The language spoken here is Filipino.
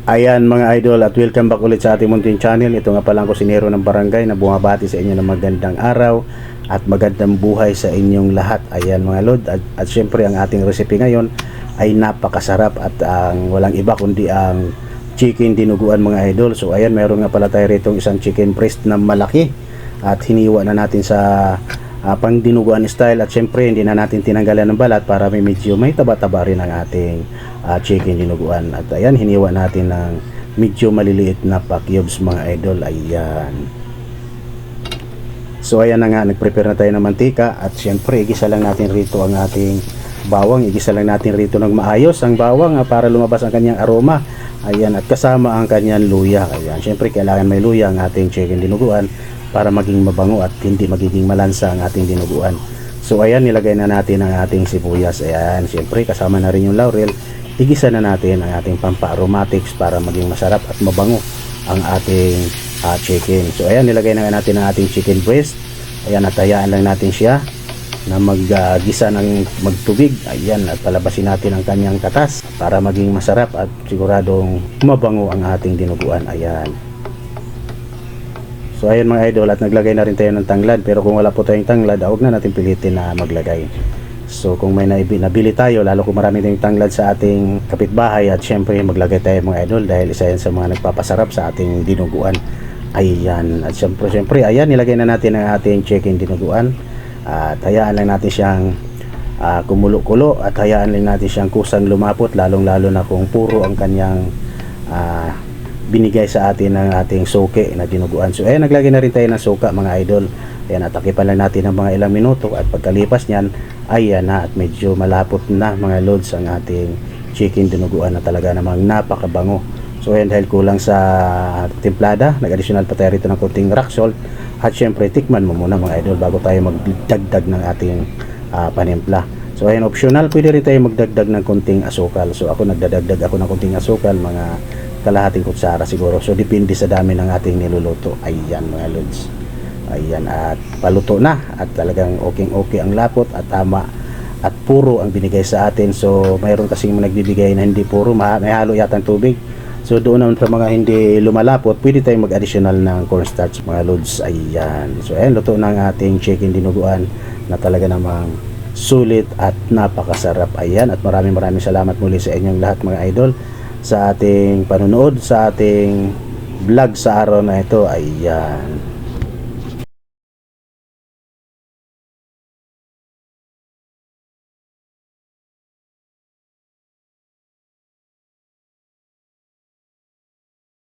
Ayan mga idol, at welcome back ulit sa ating munting channel. Ito nga pala ang kusinero ng barangay na bumabati sa inyo ng magandang araw at magandang buhay sa inyong lahat. Ayan mga lord, at syempre ang ating recipe ngayon ay napakasarap at ang walang iba kundi ang chicken dinuguan mga idol. So ayan, meron nga pala tayo rito isang chicken breast na malaki at hiniwa na natin sa pang dinuguan style, at syempre hindi na natin tinanggalan ng balat para medyo may taba-taba rin ang ating chicken dinuguan. At ayan, hiniwa natin ng medyo maliliit na pa-cubes mga idol. Ayan. So ayan na nga, nagprepare na tayo ng mantika at syempre igisa lang natin rito ang ating bawang. Igisa lang natin rito ng maayos ang bawang para lumabas ang kanyang aroma. Ayan, at kasama ang kanyang luya. Ayan, syempre kailangan may luya ang ating chicken dinuguan para maging mabango at hindi magiging malansa ang ating dinuguan. So ayan, nilagay na natin ang ating sibuyas. Ayan, syempre kasama na rin yung laurel. Igisa na natin ang ating pampa-aromatics para maging masarap at mabango ang ating chicken. So ayan, nilagay na natin ang ating chicken breast. Ayan, at hayaan lang natin siya na maggisa ng magtubig. Ayan, at palabasin natin ang kanyang katas para maging masarap at siguradong mabango ang ating dinuguan. Ayan. So ayan mga idol, at naglagay na rin tayo ng tanglad, pero kung wala po tayong tanglad, huwag na natin pilitin na maglagay. So kung may nabili tayo, lalo kung marami tayong tanglad sa ating kapitbahay, at syempre maglagay tayo mga idol dahil isa yan sa mga nagpapasarap sa ating dinuguan. Ayan, at syempre ayan, nilagay na natin ang ating chicken dinuguan at hayaan lang natin siyang kumulo-kulo at hayaan lang natin siyang kusang lumapot, lalong-lalo na kung puro ang kanyang binigay sa atin ng ating suke na dinuguan. So ayan, naglagay na rin tayo ng suka mga idol. Ayan, atakipan lang natin ng mga ilang minuto at pagkalipas nyan, ayan na, at medyo malapot na mga lods ang ating chicken dinuguan na talaga namang napakabango. So ayan, dahil kulang sa timplada, nag-additional pa tayo rito ng konting rock salt. At syempre tikman mo muna mga idol bago tayo magdagdag ng ating panimpla. So ayan, optional, pwede rin tayo magdagdag ng konting asukal. So ako nagdadagdag ako ng konting asukal, mga kalahating kutsara siguro. So depende sa dami ng ating niluluto. Ayan mga lods. Ayan, at paluto na at talagang okay ang lapot at tama at puro ang binigay sa atin. So mayroon kasing nagbibigay na hindi puro, may halo yata ng tubig. So doon naman sa mga hindi lumalapot, pwede tayong mag-additional ng cornstarch mga lods. Ayan. So ayan, luto na ang ating chicken dinuguan na talaga namang sulit at napakasarap. Ayan, at maraming salamat muli sa inyong lahat mga idol sa ating panonood sa ating vlog sa araw na ito. Ayan.